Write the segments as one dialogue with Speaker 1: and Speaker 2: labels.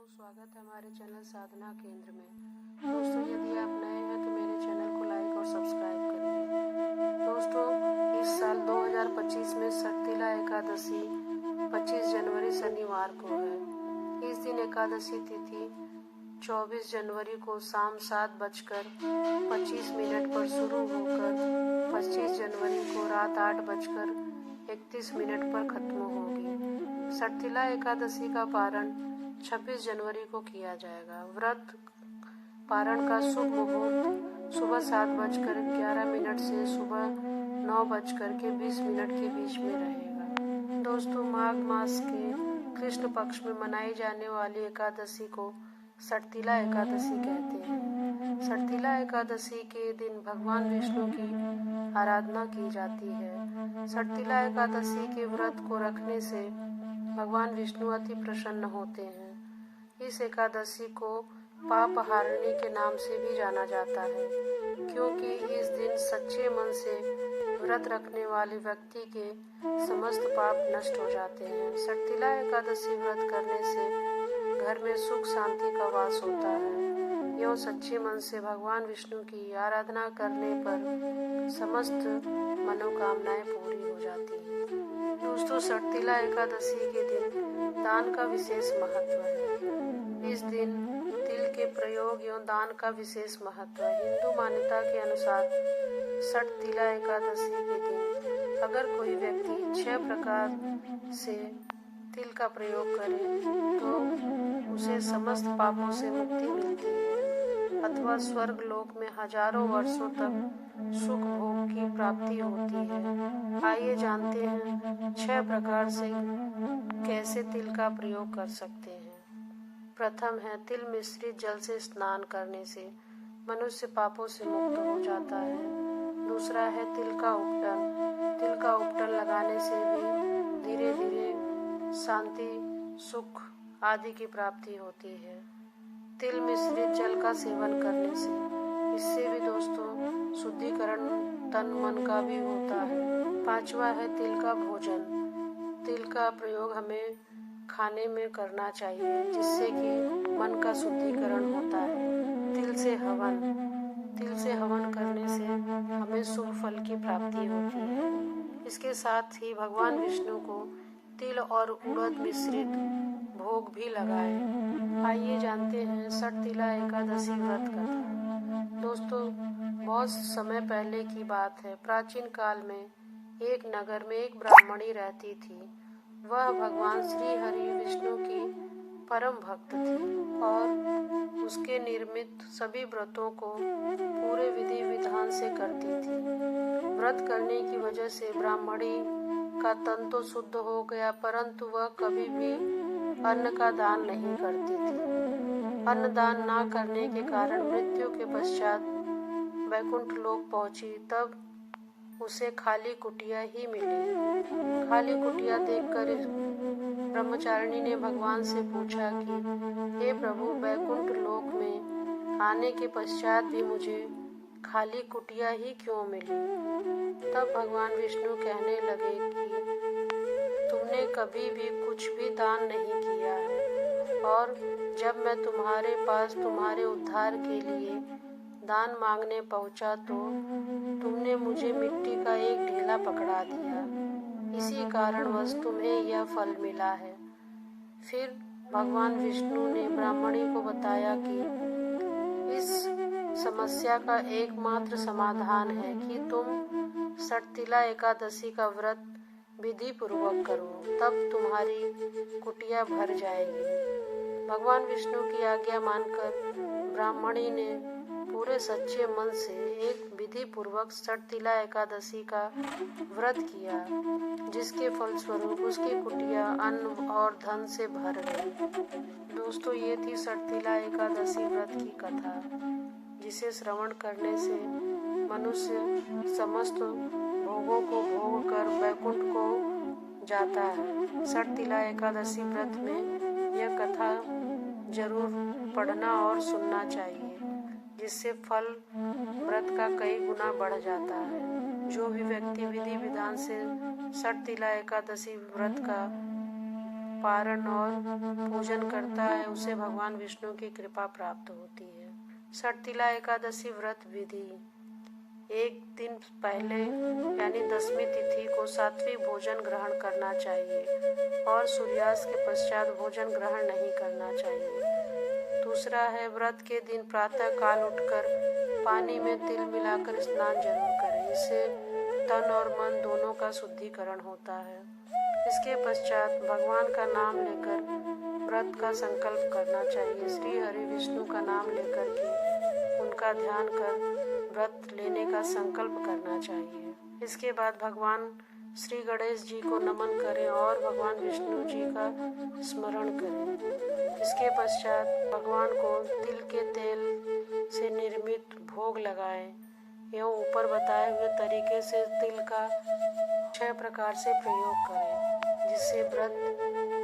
Speaker 1: स्वागत है हमारे चैनल साधना केंद्र में। दोस्तों, यदि आप नए हैं तो मेरे चैनल को लाइक और सब्सक्राइब करिए। दोस्तों, इस साल 2025 में शक्तिला एकादशी 25 जनवरी शनिवार को है। इस दिन एकादशी तिथि 24 जनवरी को शाम 7:25 पर शुरू होकर 25 जनवरी को रात 8:31 पर खत्म होगी। शक्तिला एकादशी का पारण 26 जनवरी को किया जाएगा। व्रत पारण का शुभ मुहूर्त सुबह 7:11 से सुबह 9:20 के बीच में रहेगा। दोस्तों, माघ मास के कृष्ण पक्ष में मनाई जाने वाली एकादशी को शक्तिला एकादशी कहते हैं। शक्तिला एकादशी के दिन भगवान विष्णु की आराधना की जाती है। शक्तिला एकादशी के व्रत को रखने से भगवान विष्णु अति प्रसन्न होते हैं। इस एकादशी को पाप हारिणी के नाम से भी जाना जाता है, क्योंकि इस दिन सच्चे मन से व्रत रखने वाले व्यक्ति के समस्त पाप नष्ट हो जाते हैं। शक्तिला एकादशी व्रत करने से घर में सुख शांति का वास होता है। एवं सच्चे मन से भगवान विष्णु की आराधना करने पर समस्त मनोकामनाएं पूरी हो जाती हैं। दोस्तों, शक्तिला एकादशी के दिन दान का विशेष महत्व है। इस दिन तिल के प्रयोग एवं दान का विशेष महत्व है। हिंदू मान्यता के अनुसार शक्तिला एकादशी के दिन अगर कोई व्यक्ति 6 प्रकार से तिल का प्रयोग करे तो उसे समस्त पापों से मुक्ति मिलती है अथवा स्वर्ग लोक में हजारों वर्षों तक सुख भोग की प्राप्ति होती है। आइए जानते हैं 6 प्रकार से कैसे तिल का प्रयोग कर सकते हैं। प्रथम है, तिल मिश्रित जल से स्नान करने से मनुष्य पापों से मुक्त हो जाता है। दूसरा है तिल का उपटन। तिल का उपटन लगाने से भी धीरे धीरे शांति, सुख आदि की प्राप्ति होती है। तिल मिश्रित जल का सेवन करने से इससे भी दोस्तों शुद्धिकरण तन मन का भी होता है। पांचवा है तिल का भोजन। तिल का प्रयोग हमें खाने में करना चाहिए, जिससे कि मन का शुद्धिकरण होता है। तिल से हवन करने से हमें शुभ फल की प्राप्ति होती है। इसके साथ ही भगवान विष्णु को तिल और उड़द मिश्रित भोग भी लगाएं। आइए जानते हैं शक्तिला एकादशी व्रत कथा। दोस्तों, बहुत समय पहले की बात है। प्राचीन काल में एक नगर में एक ब्राह्मणी रहती थी। वह भगवान श्री हरि विष्णु की परम भक्त थी और उसके निर्मित सभी व्रतों को पूरे विधि विधान से करती थी। व्रत करने की वजह से ब्राह्मणी का तन तो शुद्ध हो गया, परंतु वह कभी भी अन्न का दान नहीं करती थी। अन्न दान न करने के कारण मृत्यु के पश्चात वैकुंठ लोक पहुंची, तब उसे खाली कुटिया ही मिली। खाली कुटिया देखकर ब्रह्मचारिणी ने भगवान से पूछा कि हे प्रभु, वैकुंठ लोक में आने के पश्चात भी मुझे खाली कुटिया ही क्यों मिली? तब भगवान विष्णु कहने लगे कि तुमने कभी भी कुछ भी दान नहीं किया है, और जब मैं तुम्हारे पास तुम्हारे उद्धार के लिए दान मांगने पहुंचा तो तुमने मुझे मिट्टी का एक ढेला पकड़ा दिया। इसी कारणवश तुम्हें यह फल मिला है। फिर भगवान विष्णु ने ब्राह्मणी को बताया कि इस समस्या का एकमात्र समाधान है कि तुम शक्तिला एकादशी का व्रत विधि पूर्वक करो, तब तुम्हारी कुटिया भर जाएगी। भगवान विष्णु की आज्ञा मानकर ब्राह्मणी ने पूरे सच्चे मन से एक विधि पूर्वक शक्तिला एकादशी का व्रत किया, जिसके फलस्वरूप उसकी कुटिया अन्न और धन से भर गई। दोस्तों, ये थी शक्तिला एकादशी व्रत की कथा, जिसे श्रवण करने से मनुष्य समस्त भोगों को भोग कर वैकुंठ को जाता है। शक्तिला एकादशी व्रत में यह कथा जरूर पढ़ना और सुनना चाहिए, जिससे फल व्रत का कई गुना बढ़ जाता है। जो भी व्यक्ति विधि विधान से शक्तिला एकादशी व्रत का पारण और पूजन करता है उसे भगवान विष्णु की कृपा प्राप्त होती है। षटतिला एकादशी व्रत विधि। एक दिन पहले यानी 10वीं तिथि को सात्विक भोजन ग्रहण करना चाहिए और सूर्यास्त के पश्चात भोजन ग्रहण नहीं करना चाहिए। दूसरा है व्रत के दिन प्रातः काल उठकर पानी में तिल मिलाकर स्नान जरूर करें। इससे तन और मन दोनों का शुद्धिकरण होता है। इसके पश्चात भगवान का नाम लेकर व्रत का संकल्प करना चाहिए। श्री हरि विष्णु का नाम लेकर के उनका ध्यान कर व्रत लेने का संकल्प करना चाहिए। इसके बाद भगवान श्री गणेश जी को नमन करें और भगवान विष्णु जी का स्मरण करें। इसके पश्चात भगवान को तिल के तेल से निर्मित भोग लगाएं एवं ऊपर बताए हुए तरीके से तिल का 6 प्रकार से प्रयोग करें जिससे व्रत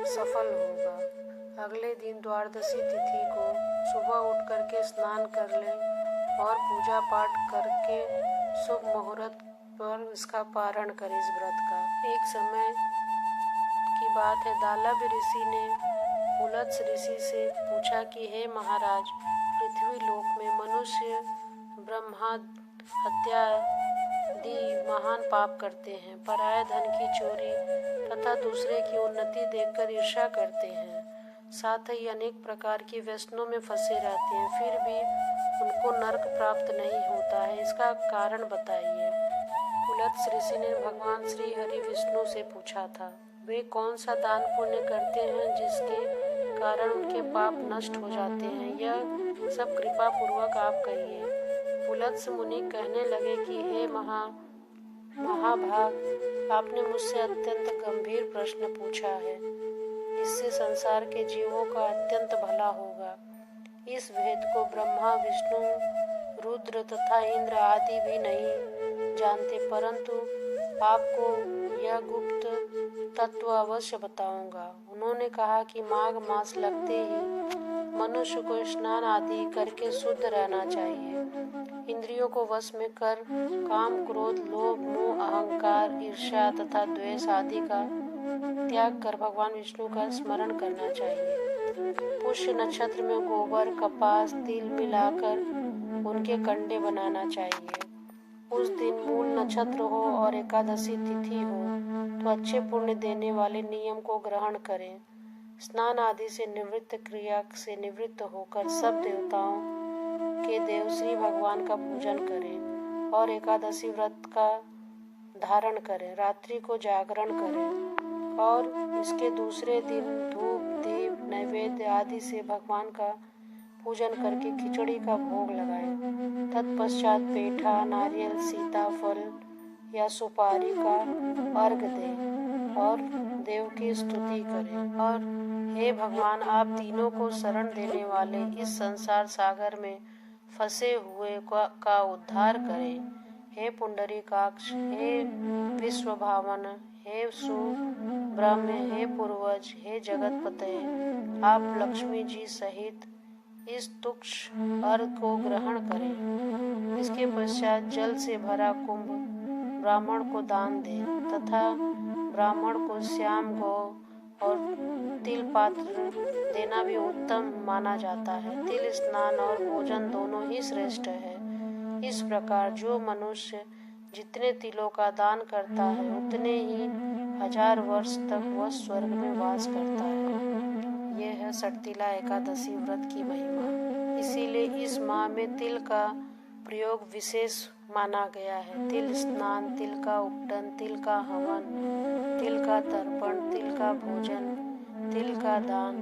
Speaker 1: सफल होगा। अगले दिन द्वादशी तिथि को सुबह उठ करके स्नान कर लें और पूजा पाठ करके शुभ मुहूर्त पर इसका पारण करें इस व्रत का। एक समय की बात है, दालभ ऋषि ने पुलत्स ऋषि से पूछा कि हे महाराज, पृथ्वी लोक में मनुष्य ब्रह्मा हत्या आदि महान पाप करते हैं, पराये धन की चोरी तथा दूसरे की उन्नति देखकर ईर्ष्या करते हैं, साथ ही अनेक प्रकार की व्यसनों में फंसे रहते हैं, फिर भी उनको नरक प्राप्त नहीं होता है। इसका कारण बताइए। पुलत्स ऋषि ने भगवान श्री हरि विष्णु से पूछा था, वे कौन सा दान पुण्य करते हैं जिसके कारण उनके पाप नष्ट हो जाते हैं? यह सब कृपा पूर्वक आप कहिए। पुलत्स मुनि कहने लगे कि हे महाभाग, आपने मुझसे अत्यंत गंभीर प्रश्न पूछा है। इससे संसार के जीवों का अत्यंत भला होगा। इस भेद को ब्रह्मा, विष्णु, रुद्र तथा इंद्र आदि भी नहीं जानते, परंतु आपको यह गुप्त तत्व अवश्य बताऊंगा। उन्होंने कहा कि माघ मास लगते ही मनुष्य को स्नान आदि करके शुद्ध रहना चाहिए। इंद्रियों को वश में कर काम, क्रोध, लोभ, मोह, अहंकार, ईर्ष्या तथा द्वेष आदि का त्याग कर भगवान विष्णु का स्मरण करना चाहिए। पुष्य नक्षत्र में गोबर, कपास, तिल मिलाकर उनके कंडे बनाना चाहिए। उस दिन मूल नक्षत्र हो और एकादशी तिथि हो तो अच्छे पुण्य देने वाले नियम को ग्रहण करें। स्नान आदि से निवृत्त क्रिया से निवृत्त होकर सब देवताओं के देव श्री भगवान का पूजन करें और एकादशी व्रत का धारण करें। रात्रि को जागरण करें और इसके दूसरे दिन धूप, दीप, नैवेद्य आदि से भगवान का पूजन करके खिचड़ी का भोग लगाएं। तत्पश्चात पेठा, नारियल, सीताफल या सुपारी का अर्घ दें और देव की स्तुति करें। और हे भगवान, आप तीनों को शरण देने वाले इस संसार सागर में फंसे हुए का उद्धार करें। हे पुंडरीकाक्ष, हे विश्वभावन, हे सुब्रह्मण्य, हे पूर्वज, हे जगतपते, आप लक्ष्मी जी सहित इस तुक्ष अर्घ को ग्रहण करें। इसके पश्चात जल से भरा कुंभ ब्राह्मण को दान दें तथा ब्राह्मण को श्याम गौ और तिल पात्र देना भी उत्तम माना जाता है। तिल स्नान और भोजन दोनों ही श्रेष्ठ है। इस प्रकार जो मनुष्य जितने तिलों का दान करता है उतने ही 1000 वर्ष तक वह स्वर्ग में वास करता है। यह है षटतिला एकादशी व्रत की महिमा। इसीलिए इस माह में तिल का प्रयोग विशेष माना गया है। तिल स्नान, तिल का उपटन, तिल का हवन, तिल का तर्पण, तिल का भोजन, तिल का दान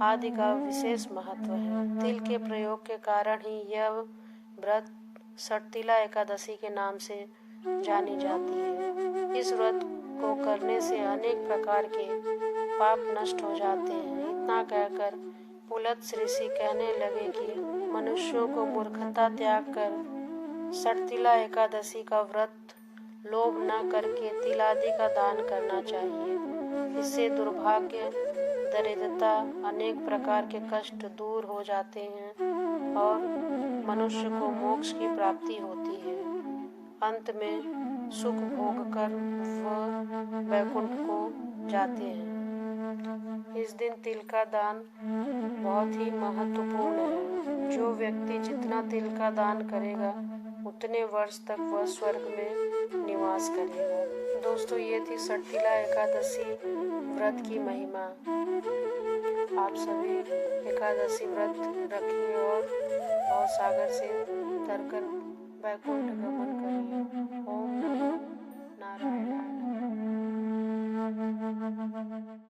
Speaker 1: आदि का विशेष महत्व है। तिल के प्रयोग के कारण ही यह व्रत षटतिला एकादशी के नाम से जानी जाती है। इस व्रत को करने से अनेक प्रकार के पाप नष्ट हो जाते हैं। इतना कहकर पुलत्स ऋषि कहने लगे कि मनुष्यों को मूर्खता त्याग कर षटतिला एकादशी का व्रत लोभ न करके तिल आदि का दान करना चाहिए। इससे दुर्भाग्य, दरिद्रता, अनेक प्रकार के कष्ट दूर हो जाते हैं और मनुष्य को मोक्ष की प्राप्ति होती है। अंत में सुख भोग कर वह वैकुंठ को जाते हैं। इस दिन तिल का दान बहुत ही महत्वपूर्ण है। जो व्यक्ति जितना तिल का दान करेगा उतने वर्ष तक वह स्वर्ग में निवास करेगा। दोस्तों, ये थी सठतिला एकादशी व्रत की महिमा। आप सभी एकादशी व्रत रखिए और भवसागर से तरकर वैकुंठ गमन करिए। ओम नमो नारायणाय।